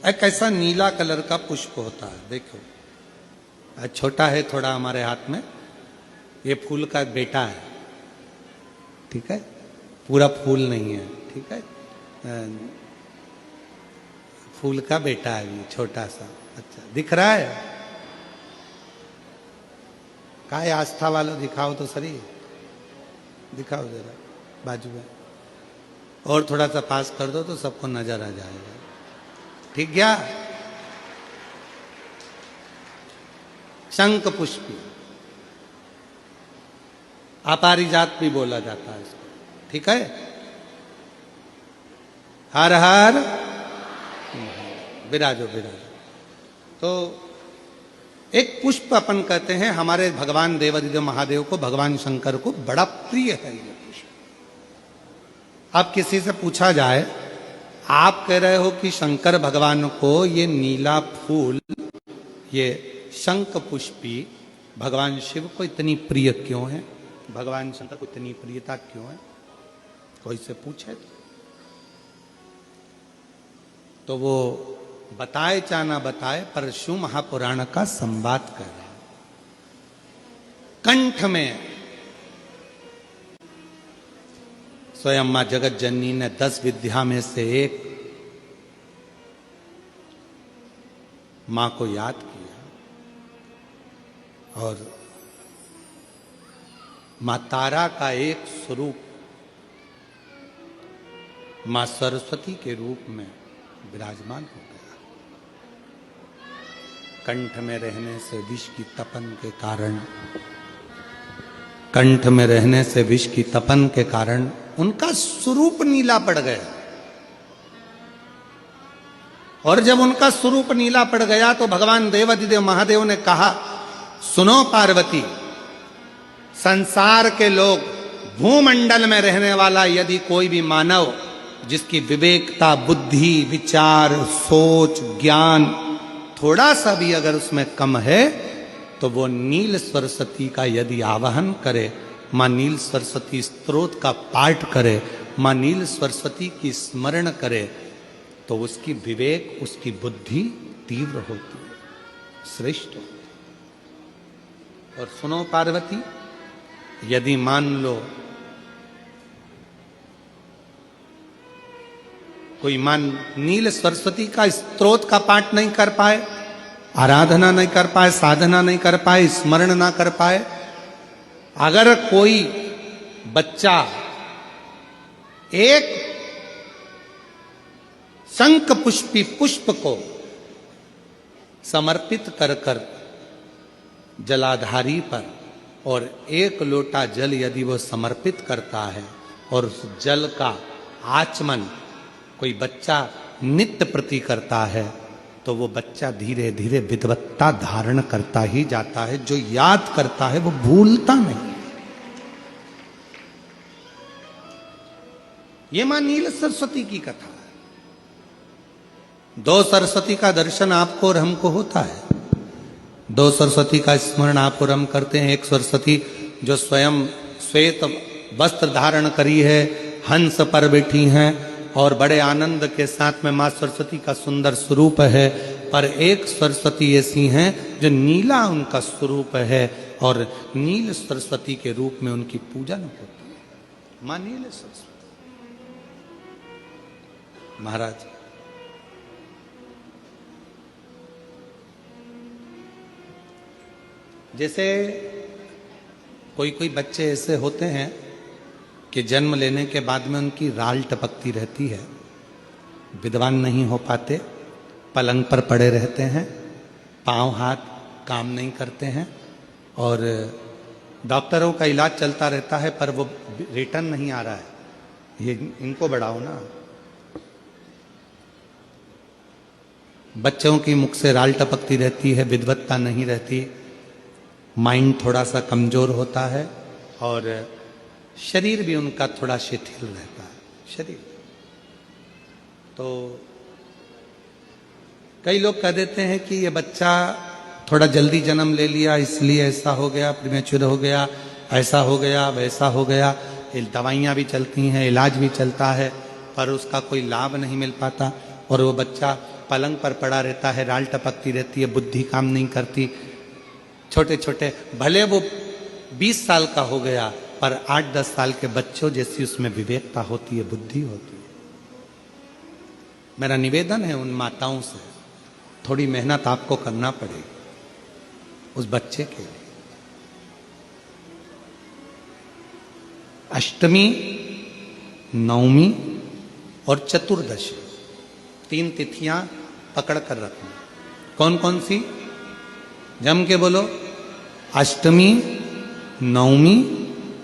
एक ऐसा नीला कलर का पुष्प होता है, देखो छोटा है थोड़ा हमारे हाथ में, ये फूल का बेटा है, ठीक है, पूरा फूल नहीं है, ठीक है, फूल का बेटा है ये छोटा सा। अच्छा दिख रहा है? काय आस्था वालों दिखाओ तो सही, दिखाओ जरा बाजू में, और थोड़ा सा पास कर दो तो सबको नजर आ जाएगा, ठीक क्या? शंख पुष्पी, अपारिजात भी बोला जाता है इसको, ठीक है। हर हर विराजो विराजो। तो एक पुष्प अपन कहते हैं हमारे भगवान देवादिदेव महादेव को, भगवान शंकर को बड़ा प्रिय है ये पुष्प। अब किसी से पूछा जाए, आप कह रहे हो कि शंकर भगवान को ये नीला फूल, ये शंख पुष्पी भगवान शिव को इतनी प्रिय क्यों है, भगवान शंकर को इतनी प्रियता क्यों है, कोई से पूछे तो वो बताए चाहे ना बताए, पर शिव महापुराण का संवाद कर रहे हैं। कंठ में स्वयं मां जगत जननी ने 10 विद्या में से एक मां को याद किया, और मां तारा का एक स्वरूप मां सरस्वती के रूप में विराजमान हो गया। कंठ में रहने से विष की तपन के कारण, कंठ में रहने से विष की तपन के कारण उनका स्वरूप नीला पड़ गया, और जब उनका स्वरूप नीला पड़ गया तो भगवान देवादिदेव महादेव ने कहा, सुनो पार्वती, संसार के लोग, भूमंडल में रहने वाला यदि कोई भी मानव जिसकी विवेकता, बुद्धि, विचार, सोच, ज्ञान थोड़ा सा भी अगर उसमें कम है, तो वो नील सरस्वती का यदि आवाहन करे, मां नील सरस्वती स्तोत्र का पाठ करे, मां नील सरस्वती की स्मरण करे, तो उसकी विवेक, उसकी बुद्धि तीव्र होती है, श्रेष्ठ होती है। और सुनो पार्वती, यदि मान लो कोई मान नील सरस्वती का स्तोत्र का पाठ नहीं कर पाए, आराधना नहीं कर पाए, साधना नहीं कर पाए, स्मरण ना कर पाए, अगर कोई बच्चा एक शंख पुष्पी पुष्प को समर्पित कर कर जलाधारी पर, और 1 लोटा जल यदि वो समर्पित करता है, और उस जल का आचमन कोई बच्चा नित्य प्रति करता है, तो वो बच्चा धीरे धीरे विद्वत्ता धारण करता ही जाता है। जो याद करता है वो भूलता नहीं। ये मां नील सरस्वती की कथा है। 2 सरस्वती का दर्शन आपको और हमको होता है, 2 सरस्वती का स्मरण आप और हम करते हैं। एक सरस्वती जो स्वयं श्वेत वस्त्र धारण करी है, हंस पर बैठी हैं, और बड़े आनंद के साथ में मां सरस्वती का सुंदर स्वरूप है। पर एक सरस्वती ऐसी हैं जो नीला उनका स्वरूप है, और नील सरस्वती के रूप में उनकी पूजन होती है। मां नील सरस्वती महाराज, जैसे कोई कोई बच्चे ऐसे होते हैं कि जन्म लेने के बाद में उनकी राल टपकती रहती है, विद्वान नहीं हो पाते, पलंग पर पड़े रहते हैं, पांव हाथ काम नहीं करते हैं, और डॉक्टरों का इलाज चलता रहता है, पर वो रिटर्न नहीं आ रहा है। ये इनको बढ़ाओ ना। बच्चों की मुख से राल टपकती रहती है, विद्वत्ता नहीं रहती, माइंड थोड़ा सा कमजोर होता है, और शरीर भी उनका थोड़ा शिथिल रहता है शरीर। तो कई लोग कह देते हैं कि ये बच्चा थोड़ा जल्दी जन्म ले लिया, इसलिए ऐसा हो गया, प्रीमेच्योर हो गया, ऐसा हो गया, वैसा हो गया। दवाइयाँ भी चलती हैं, इलाज भी चलता है, पर उसका कोई लाभ नहीं मिल पाता, और वो बच्चा पलंग पर पड़ा रहता है, राल टपकती रहती है, बुद्धि काम नहीं करती। छोटे छोटे भले वो 20 साल का हो गया, पर 8-10 साल के बच्चों जैसी उसमें विवेकता होती है, बुद्धि होती है। मेरा निवेदन है उन माताओं से, थोड़ी मेहनत आपको करना पड़ेगी उस बच्चे के लिए। अष्टमी, नवमी और चतुर्दशी 3 तिथियां पकड़ कर रखना। कौन कौन सी? जम के बोलो। अष्टमी, नवमी,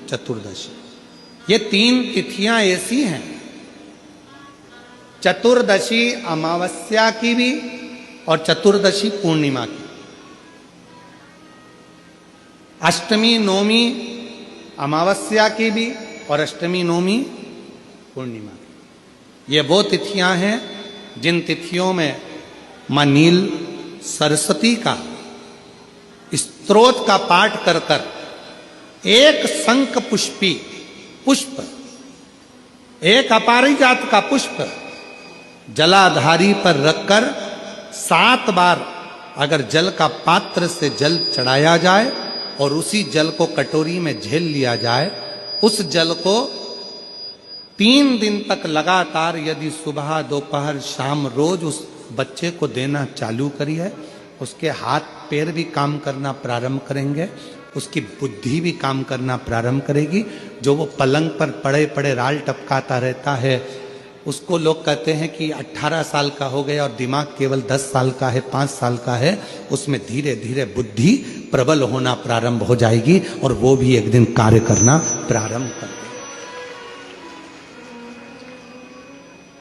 चतुर्दशी। ये 3 तिथियां ऐसी हैं, चतुर्दशी अमावस्या की भी और चतुर्दशी पूर्णिमा की। अष्टमी, नवमी अमावस्या की भी और अष्टमी, नवमी पूर्णिमा की। ये वो तिथियां हैं जिन तिथियों में मां नील सरस्वती का स्तोत्र का पाठ कर कर एक शंख पुष्पी पुष्प, एक अपारिजात का पुष्प जलाधारी पर रखकर 7 बार अगर जल का पात्र से जल चढ़ाया जाए और उसी जल को कटोरी में झेल लिया जाए, उस जल को 3 दिन तक लगातार यदि सुबह, दोपहर, शाम रोज उस बच्चे को देना चालू करिए, उसके हाथ पैर भी काम करना प्रारंभ करेंगे, उसकी बुद्धि भी काम करना प्रारंभ करेगी। जो वो पलंग पर पड़े पड़े राल टपकाता रहता है, उसको लोग कहते हैं कि 18 साल का हो गया और दिमाग केवल 10 साल का है, 5 साल का है, उसमें धीरे धीरे बुद्धि प्रबल होना प्रारंभ हो जाएगी और वो भी एक दिन कार्य करना प्रारंभ कर देगा।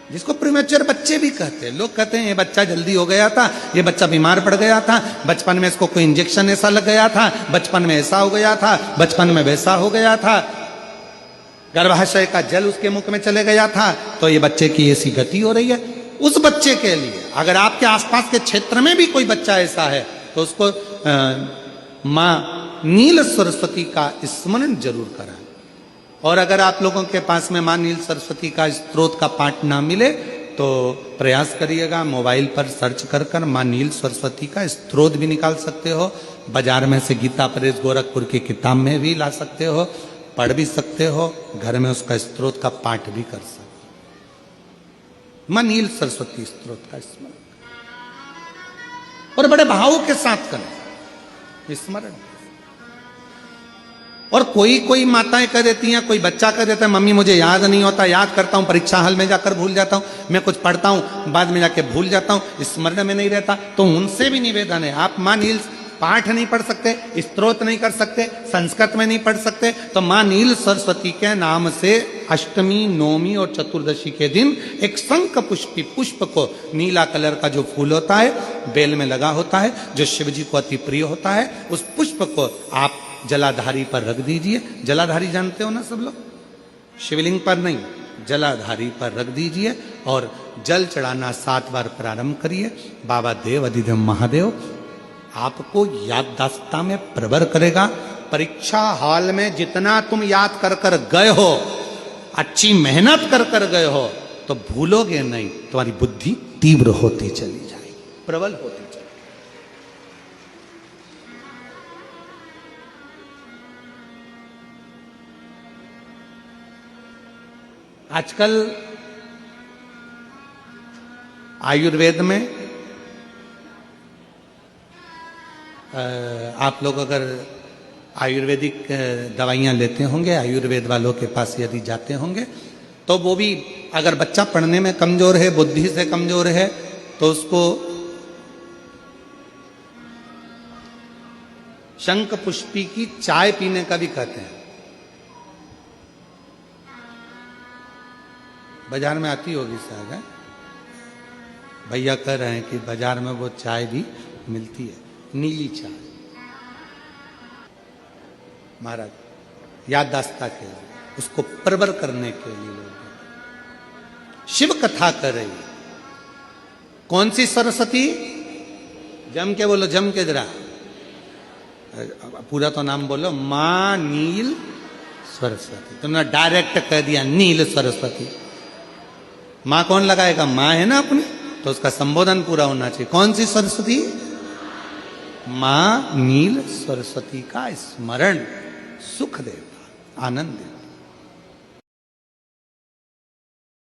जिसको प्रीमेच्योर बच्चे भी कहते हैं। लोग कहते हैं ये बच्चा जल्दी हो गया था, ये बच्चा बीमार पड़ गया था, बचपन में इसको कोई इंजेक्शन ऐसा लग गया था, बचपन में ऐसा हो गया था, बचपन में वैसा हो गया था, गर्भाशय का जल उसके मुख में चले गया था, तो ये बच्चे की ऐसी गति हो रही है। उस बच्चे के लिए अगर आपके आसपास के क्षेत्र में भी कोई बच्चा ऐसा है तो उसको मां नील सरस्वती का स्मरण जरूर कराएं। और अगर आप लोगों के पास में मां नील सरस्वती का स्तोत्र का पाठ ना मिले तो प्रयास करिएगा, मोबाइल पर सर्च कर कर मां नील सरस्वती का स्तोत्र भी निकाल सकते हो। बाजार में से गीता प्रेस गोरखपुर की किताब में भी ला सकते हो, पढ़ भी सकते हो, घर में उसका स्तोत्र का पाठ भी कर सकते हो। मां नील सरस्वती स्तोत्र का स्मरण और बड़े भावों के साथ करें स्मरण। और कोई माताएं कह देती हैं, कोई बच्चा कह देता है मम्मी मुझे याद नहीं होता, याद करता हूं परीक्षा हॉल में जाकर भूल जाता हूं, मैं कुछ पढ़ता हूं बाद में जाके भूल जाता हूं, स्मरण में नहीं रहता। तो उनसे भी निवेदन है, आप मां नील पाठ नहीं पढ़ सकते, स्तोत्र नहीं कर सकते, संस्कृत में नहीं पढ़ सकते, तो मां नील सरस्वती के नाम से अष्टमी, नवमी और चतुर्दशी के दिन एक शंख पुष्पी पुष्प को, नीला कलर का जो फूल होता है बेल में लगा होता है, जो शिव जी को अति प्रिय होता है, उस पुष्प को आप जलाधारी पर रख दीजिए। जलाधारी जानते हो ना सब लोग, शिवलिंग पर नहीं, जलाधारी पर रख दीजिए और जल चढ़ाना 7 बार प्रारंभ करिए। बाबा देव अधिदेव महादेव आपको याददाश्तता में प्रबर करेगा। परीक्षा हॉल में जितना तुम याद कर कर गए हो, अच्छी मेहनत कर कर गए हो, तो भूलोगे नहीं, तुम्हारी बुद्धि तीव्र होती चली जाएगी, प्रबल होती चली। आजकल आयुर्वेद में आप लोग अगर आयुर्वेदिक दवाइयाँ लेते होंगे, आयुर्वेद वालों के पास यदि जाते होंगे, तो वो भी अगर बच्चा पढ़ने में कमजोर है, बुद्धि से कमजोर है, तो उसको शंख पुष्पी की चाय पीने का भी कहते हैं। बाजार में आती होगी शायद, है भैया कह रहे हैं कि बाजार में वो चाय भी मिलती है, नीली चाय। महाराज याददाश्ता के लिए, उसको प्रबर करने के लिए लोग शिव कथा कर रही है। कौन सी सरस्वती? जम के बोलो, जम के जरा, पूरा तो नाम बोलो, मां नील सरस्वती। तुमने डायरेक्ट कह दिया नील सरस्वती। मां कौन लगाएगा? मां है ना अपनी, तो उसका संबोधन पूरा होना चाहिए। कौन सी सरस्वती? मां नील सरस्वती का स्मरण सुख देगा, आनंद देगा।